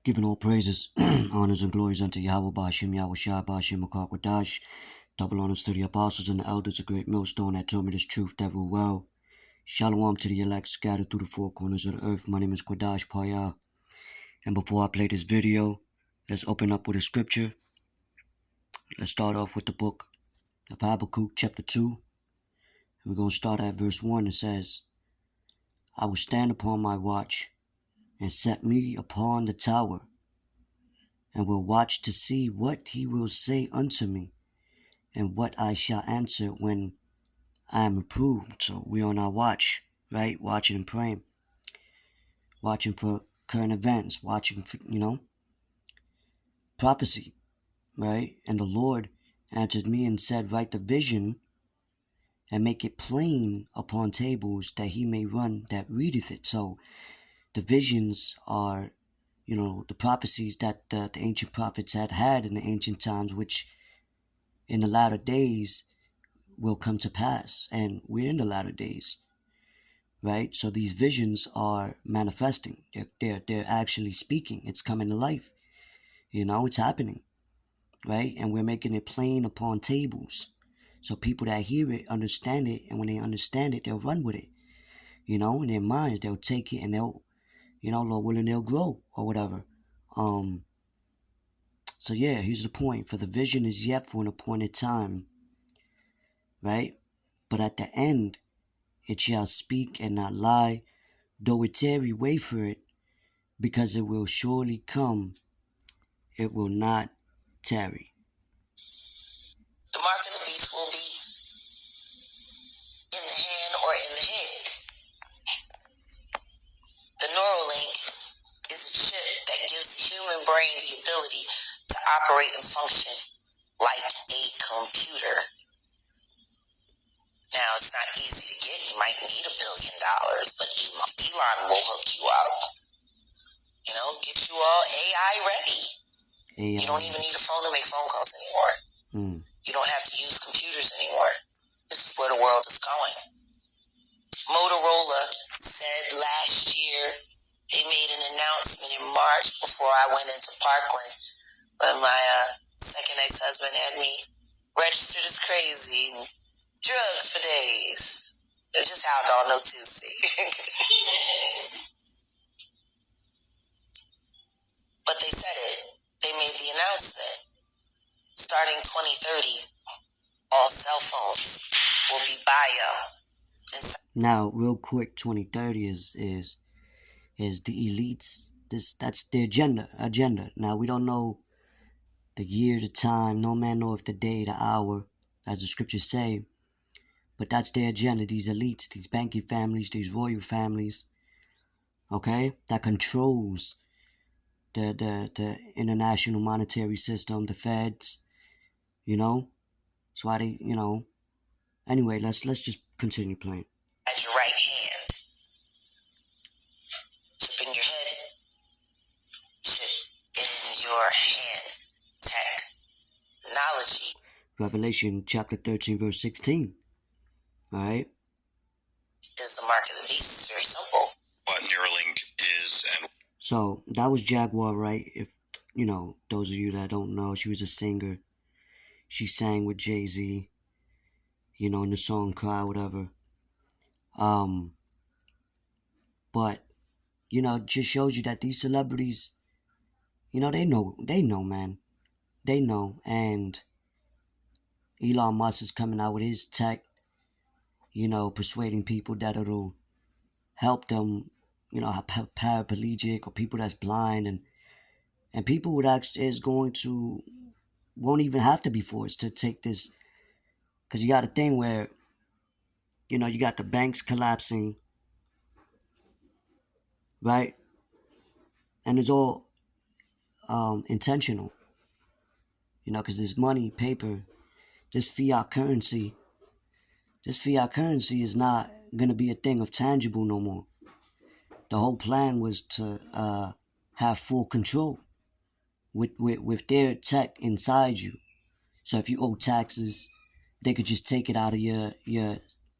Giving all praises, honors, and glories unto Yahweh Bashim, Yahweh Shai Bashim, Makakwadash. Double honors to the apostles and the elders, a great millstone that told me this truth that will well. Shalom to the elect scattered through the four corners of the earth. My name is Kwadash Paya. And before I play this video, let's open up with a scripture. Let's start off with the book of Habakkuk, chapter 2. We're going to start at verse 1. It says, I will stand upon my watch and set me upon the tower, and will watch to see what he will say unto me, and what I shall answer when I am reproved. So we're on our watch, right? Watching and praying. Watching for current events. Watching for, prophecy, right? And the Lord answered me and said, write the vision and make it plain upon tables, that he may run that readeth it. So the visions are, the prophecies that the ancient prophets had in the ancient times, which in the latter days will come to pass. And we're in the latter days, right? So these visions are manifesting. They're actually speaking. It's coming to life. It's happening, right? And we're making it plain upon tables. So people that hear it understand it, and when they understand it, they'll run with it. In their minds, they'll take it, and they'll, Lord willing, they'll grow or whatever. So yeah, here's the point. For the vision is yet for an appointed time, right? But at the end, it shall speak and not lie, though it tarry, wait for it, because it will surely come. It will not tarry. The mark of the beast will be in the hand or in the head. The Neuralink is a chip that gives the human brain the ability to operate and function like a computer. Now, it's not easy to get. You might need $1 billion, but Elon will hook you up. Get you all AI ready. You don't even need a phone to make phone calls anymore. You don't have to use computers anymore. This is where the world is going. Motorola said last year, they made an announcement in March before I went into Parkland, when my second ex-husband had me registered as crazy and drugs for days. It's just how I don't know Tuesday. But they said it. They made the announcement. Starting 2030, all cell phones will be bio. Now, real quick, 2030 is the elites. That's the agenda. Now, we don't know the year, the time. No man knoweth the day, the hour, as the scriptures say. But that's their agenda. These elites, these banking families, these royal families, okay, that controls the international monetary system, the feds. That's why they, Anyway, let's just continue playing. At your right hand, chip in your head, chip in your hand. Technology. Revelation chapter 13, verse 16. All right. Is the mark of the beast. It's very simple. What Neuralink is and... So that was Jaguar, right? If those of you that don't know, she was a singer. She sang with Jay-Z, in the song Cry, whatever. But, it just shows you that these celebrities, they know, man. They know. And Elon Musk is coming out with his tech, persuading people that it'll help them, paraplegic or people that's blind, and people would actually won't even have to be forced to take this, because you got a thing where, you got the banks collapsing, right? And it's all intentional, because this money, paper, this fiat currency is not going to be a thing of tangible no more. The whole plan was to have full control with their tech inside you. So if you owe taxes, they could just take it out of your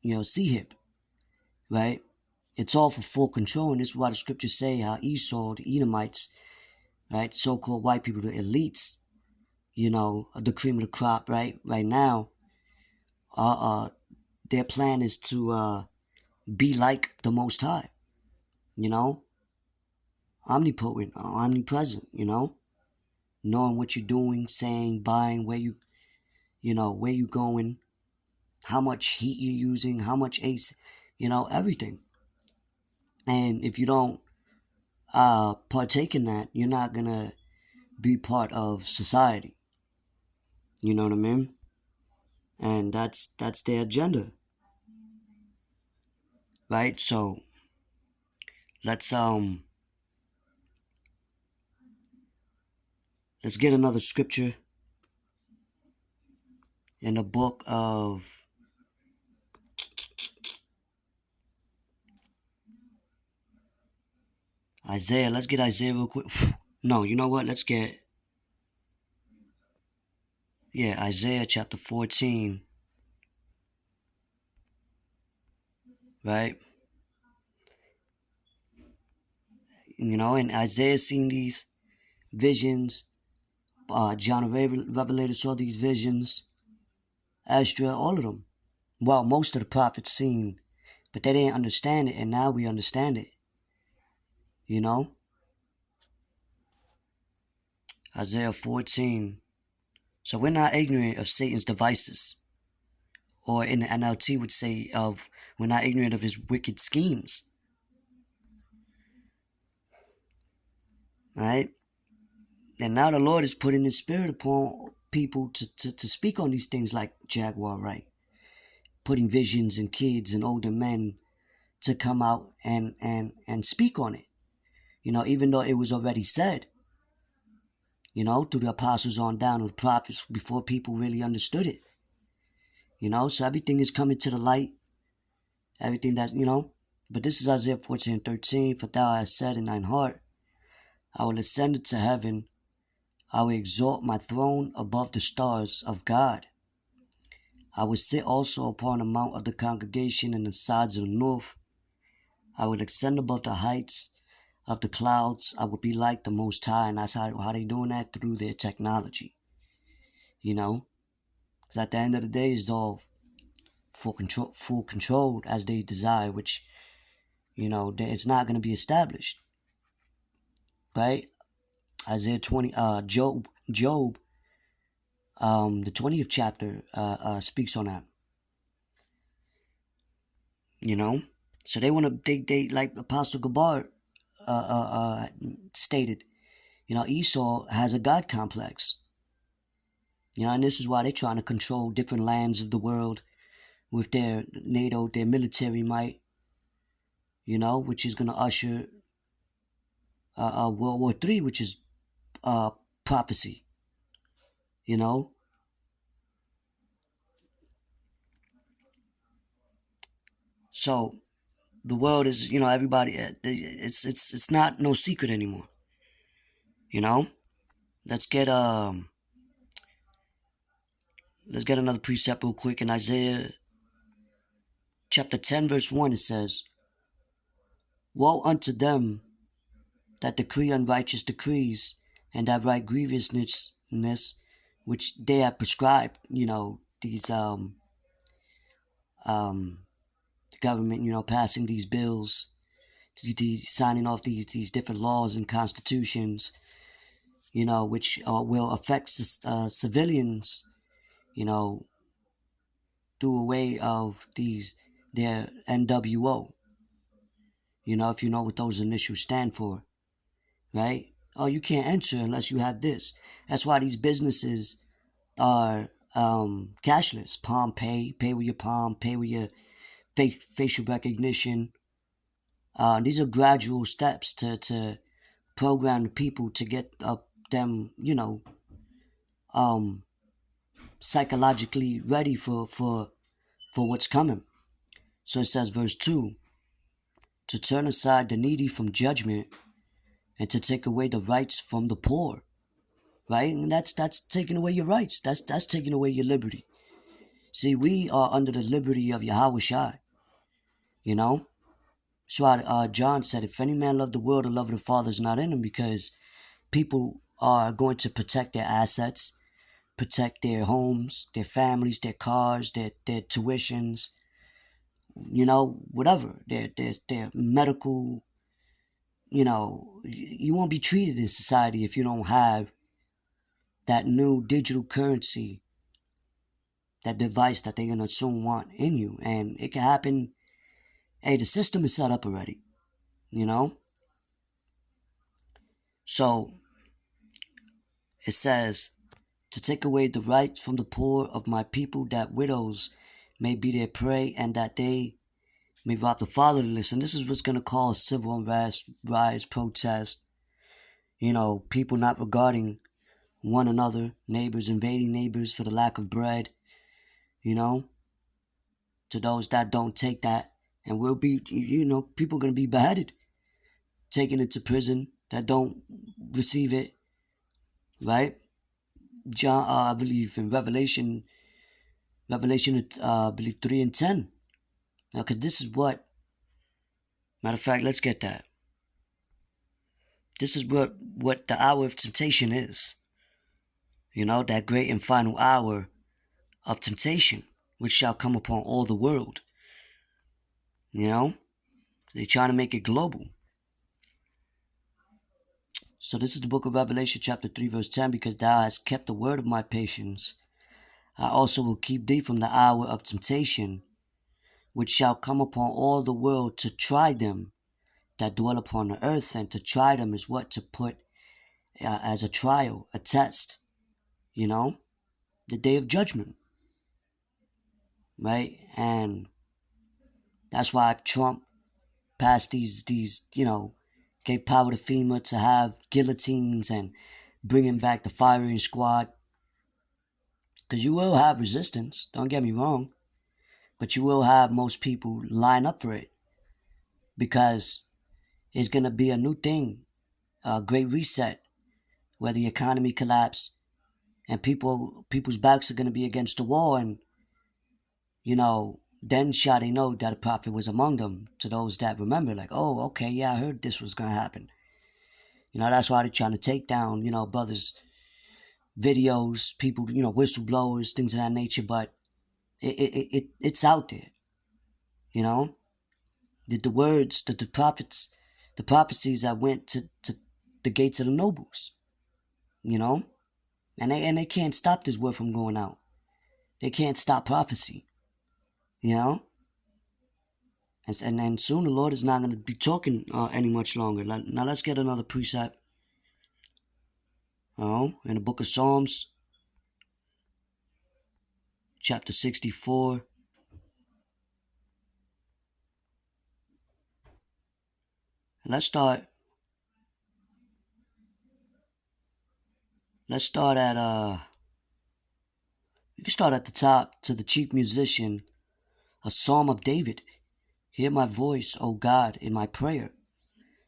CHIP, right? It's all for full control, and this is why the scriptures say how Esau, the Edomites, right? So-called white people, the elites, the cream of the crop, right? Right now, their plan is to be like the Most High, omnipotent, omnipresent, knowing what you're doing, saying, buying, where you going, how much heat you're using, how much ace, everything. And if you don't partake in that, you're not gonna be part of society. You know what I mean? And that's their agenda, right? So let's let's get another scripture in the book of Isaiah. Let's get Isaiah real quick. No, you know what? Let's get Isaiah chapter 14, right? And Isaiah seen these visions. John Revelator saw these visions. Ezra, all of them. Well, most of the prophets seen, but they didn't understand it, and now we understand it. Isaiah 14. So we're not ignorant of Satan's devices, or in the NLT would say we're not ignorant of his wicked schemes, right? And now the Lord is putting his spirit upon people to speak on these things like Jaguar, right? Putting visions in kids and older men to come out and speak on it. Even though it was already said, through the apostles on down, or the prophets, before people really understood it. So everything is coming to the light. Everything that, but this is Isaiah 14:13. For thou hast said in thine heart, I will ascend into heaven. I will exalt my throne above the stars of God. I will sit also upon the mount of the congregation in the sides of the north. I will ascend above the heights of the clouds. I will be like the Most High. And that's how they doing that, through their technology. Because at the end of the day, it's all full control as they desire, which, it's not going to be established. Right? Isaiah 20, Job, the 20th chapter speaks on that. So they want to, they like Apostle Gabar stated, Esau has a God complex. And this is why they're trying to control different lands of the world with their NATO, their military might, which is going to usher World War III, which is prophecy, So the world is, everybody, it's not no secret anymore. Let's get another precept real quick in Isaiah chapter 10, verse 1. It says, woe unto them that decree unrighteous decrees, and that write grievousness which they have prescribed. These government, passing these bills, signing off these different laws and constitutions, which will affect civilians, through a way of their NWO. If you know what those initials stand for, right? Oh, you can't enter unless you have this. That's why these businesses are cashless. Palm Pay, pay with your palm, pay with your facial recognition. These are gradual steps to program the people to get them, psychologically ready for what's coming. So it says, verse 2, to turn aside the needy from judgment, and to take away the rights from the poor. Right? And that's taking away your rights. That's taking away your liberty. See, we are under the liberty of Yahweh Shai. That's why John said, if any man love the world, the love of the Father is not in him, because people are going to protect their assets, protect their homes, their families, their cars, their tuitions, whatever, their medical, you won't be treated in society if you don't have that new digital currency, that device that they're going to soon want in you. And it can happen. Hey, the system is set up already, So it says, to take away the rights from the poor of my people, that widows may be their prey, and that they may rob the fatherless. And this is what's going to cause civil unrest, riots, protests, people not regarding one another, neighbors invading neighbors for the lack of bread, to those that don't take that. And will be, people are going to be beheaded, taken into prison that don't receive it, right? John, I believe in Revelation, I believe 3 and 10. Now, because this is what, matter of fact, let's get that. This is what the hour of temptation is. That great and final hour of temptation, which shall come upon all the world. They're trying to make it global. So this is the book of Revelation chapter 3 verse 10. Because thou hast kept the word of my patience, I also will keep thee from the hour of temptation, which shall come upon all the world, to try them that dwell upon the earth. And to try them is what? To put as a trial, a test, the day of judgment, right? And that's why Trump passed these gave power to FEMA to have guillotines and bringing back the firing squad. Because you will have resistance, don't get me wrong, but you will have most people line up for it, because it's going to be a new thing, a great reset, where the economy collapse and people's backs are going to be against the wall. And then shall they know that a prophet was among them. To those that remember, like, oh, okay, yeah, I heard this was going to happen. That's why they're trying to take down, brothers' videos, people, whistleblowers, things of that nature. But it's out there, the words, the prophets, the prophecies that went to the gates of the nobles, and they can't stop this word from going out. They can't stop prophecy, and then soon the Lord is not going to be talking any much longer. Now let's get another precept. In the book of Psalms, chapter 64. Let's start at we can start at the top. To the chief musician, a psalm of David. Hear my voice, O God, in my prayer.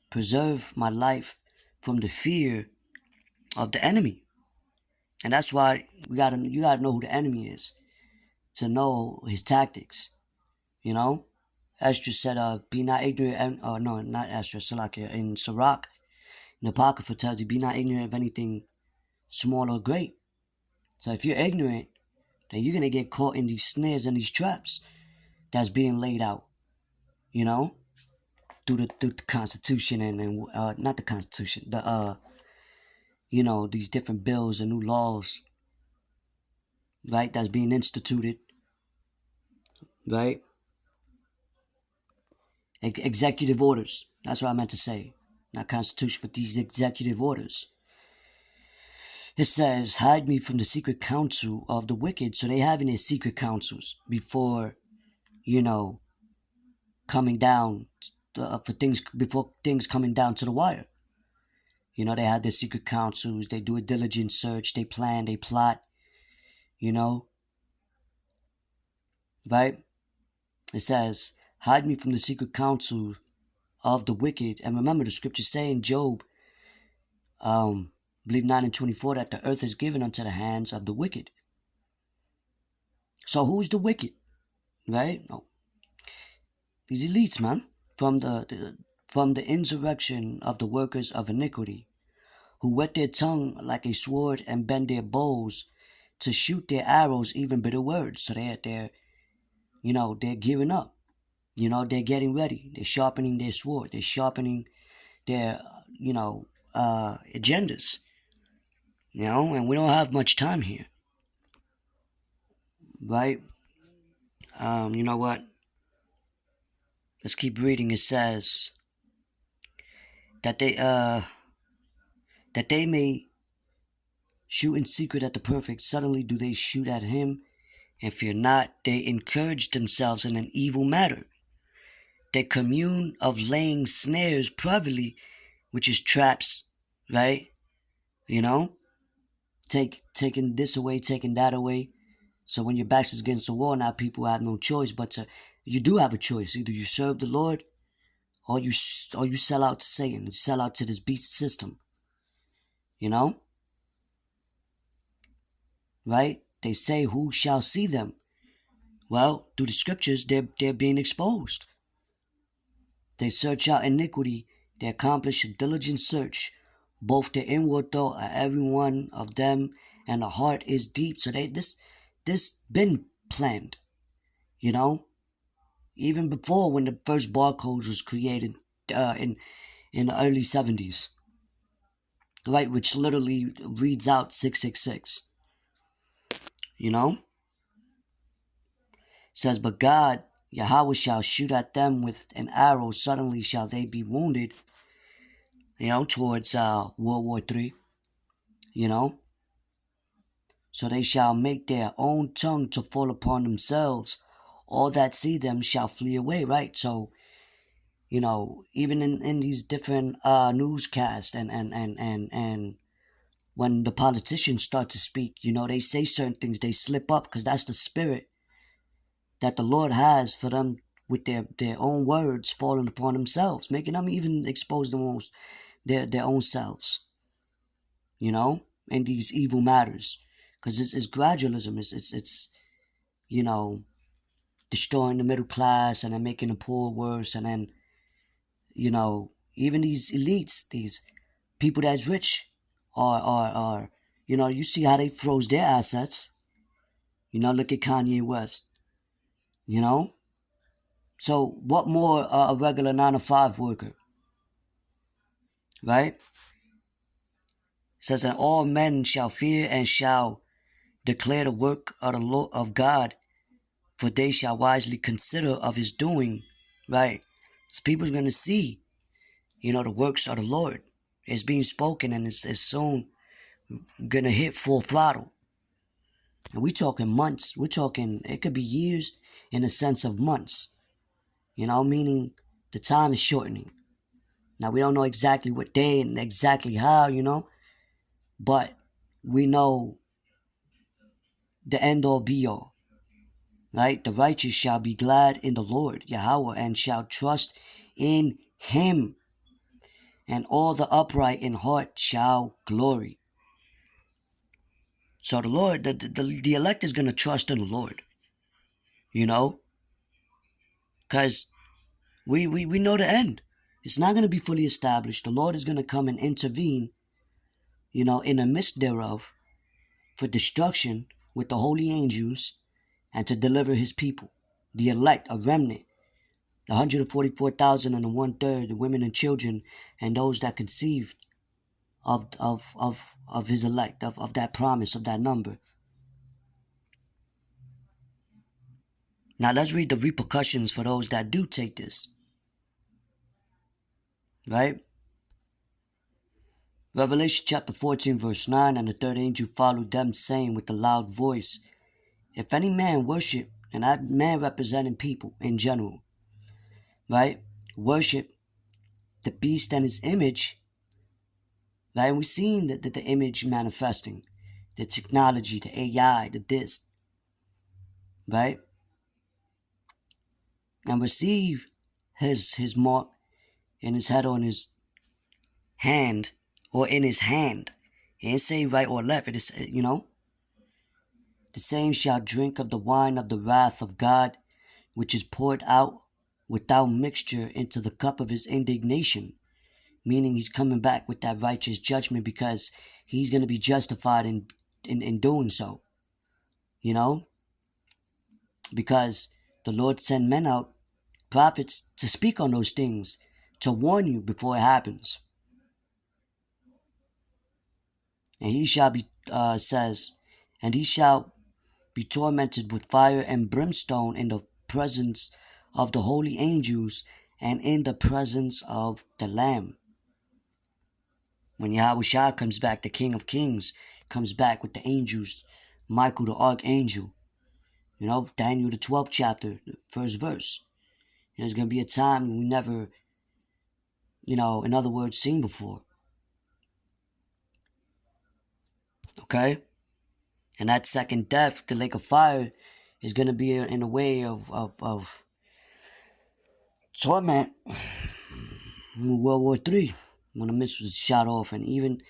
Preserve my life from the fear of the enemy. And that's why you gotta know who the enemy is, to know his tactics. Esther said, be not ignorant, no, not Esther, Salakia, in Sirach, in the Apocrypha tells you, be not ignorant of anything small or great. So if you're ignorant, then you're going to get caught in these snares and these traps that's being laid out, through the Constitution and not the Constitution, these different bills and new laws, right, that's being instituted, right? Executive orders, that's what I meant to say. Not Constitution, but these executive orders. It says, hide me from the secret counsel of the wicked. So they having their secret counsels before, coming down for things, before things coming down to the wire. They have their secret counsels. They do a diligent search. They plan, they plot, right? It says, hide me from the secret counsel of the wicked. And remember, the scriptures say in Job, believe 9 and 24, that the earth is given unto the hands of the wicked. So who's the wicked, right? No, these elites, man, from the insurrection of the workers of iniquity, who whet their tongue like a sword and bend their bows to shoot their arrows, even bitter words. So they're they're gearing up. They're getting ready. They're sharpening their sword. They're sharpening their agendas. And we don't have much time here, right? You know what? Let's keep reading. It says that they may shoot in secret at the perfect. Suddenly do they shoot at him, and fear not. They encourage themselves in an evil matter. They commune of laying snares privately, which is traps, right? You know, taking this away, taking that away. So when your back's against the wall, now people have no choice but to. You do have a choice. Either you serve the Lord, or you sell out to Satan. You sell out to this beast system. You know, right? They say, "Who shall see them?" Well, through the scriptures, they're being exposed. They search out iniquity. They accomplish a diligent search, both the inward thought of every one of them, and the heart is deep. So this been planned, you know, even before when the first barcodes was created in the early 70s, right, which literally reads out 666. You know, says, but God, Yahweh shall shoot at them with an arrow. Suddenly shall they be wounded. Towards World War III. So they shall make their own tongue to fall upon themselves. All that see them shall flee away, right? So, even in these different newscasts and when the politicians start to speak, they say certain things, they slip up because that's the spirit that the Lord has for them with their own words falling upon themselves, making them even expose their own selves, in these evil matters. Because it's gradualism, it's destroying the middle class and then making the poor worse, and then, even these elites, these people that's rich are you see how they froze their assets. Look at Kanye West, you know? So what more a regular 9 to 5 worker, right? It says that all men shall fear and shall declare the work of the Lord of God, for they shall wisely consider of his doing, right? So people's gonna see, the works of the Lord. It's being spoken, and it's soon gonna hit full throttle. And we're talking months. We're talking, it could be years in the sense of months. Meaning the time is shortening. Now we don't know exactly what day and exactly how, but we know the end all be all. Right? The righteous shall be glad in the Lord, Yahweh, and shall trust in him. And all the upright in heart shall glory. So the Lord, the elect is going to trust in the Lord. Because we know the end. It's not going to be fully established. The Lord is going to come and intervene, in the midst thereof, for destruction with the holy angels and to deliver his people, the elect, a remnant, the 144,000 and the 1/3, the women and children, and those that conceived of his elect, of that promise, of that number. Now let's read the repercussions for those that do take this. Right? Revelation chapter 14 verse 9, and the third angel followed them, saying with a loud voice, if any man worship, and that man representing people in general, right, worship the beast and his image, right, and we've seen the image manifesting, the technology, the AI, the this, right, and receive his mark in his head or in his hand, or in his hand. He didn't say right or left. It is, the same shall drink of the wine of the wrath of God, which is poured out without mixture into the cup of his indignation. meaning he's coming back with that righteous judgment because he's going to be justified in doing so, you know, because the Lord sent men out, prophets, to speak on those things, to warn you before it happens. And he shall be, says, and he shall be tormented with fire and brimstone in the presence of the holy angels and in the presence of the Lamb. When Yahushua comes back, the King of Kings comes back with the angels, Michael the Archangel, you know, Daniel the 12th chapter, the first verse. There's going to be a time we never, you know, in other words, seen before. Okay? And that second death, the lake of fire, is going to be in a way of torment in World War III when the missiles shot off, and even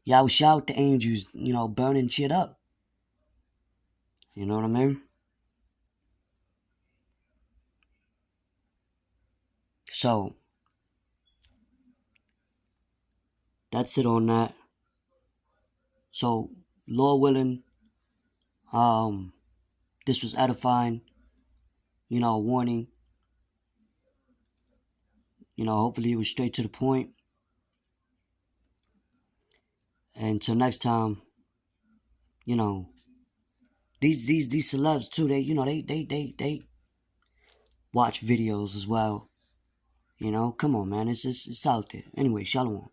Yahushua with the angels, you know, burning shit up. You know what I mean? So, that's it on that. So, Lord willing, this was edifying, you know, a warning. You know, hopefully it was straight to the point. And until next time, you know, these celebs too, they watch videos as well. You know, come on, man, it's out there. Anyway, shalom.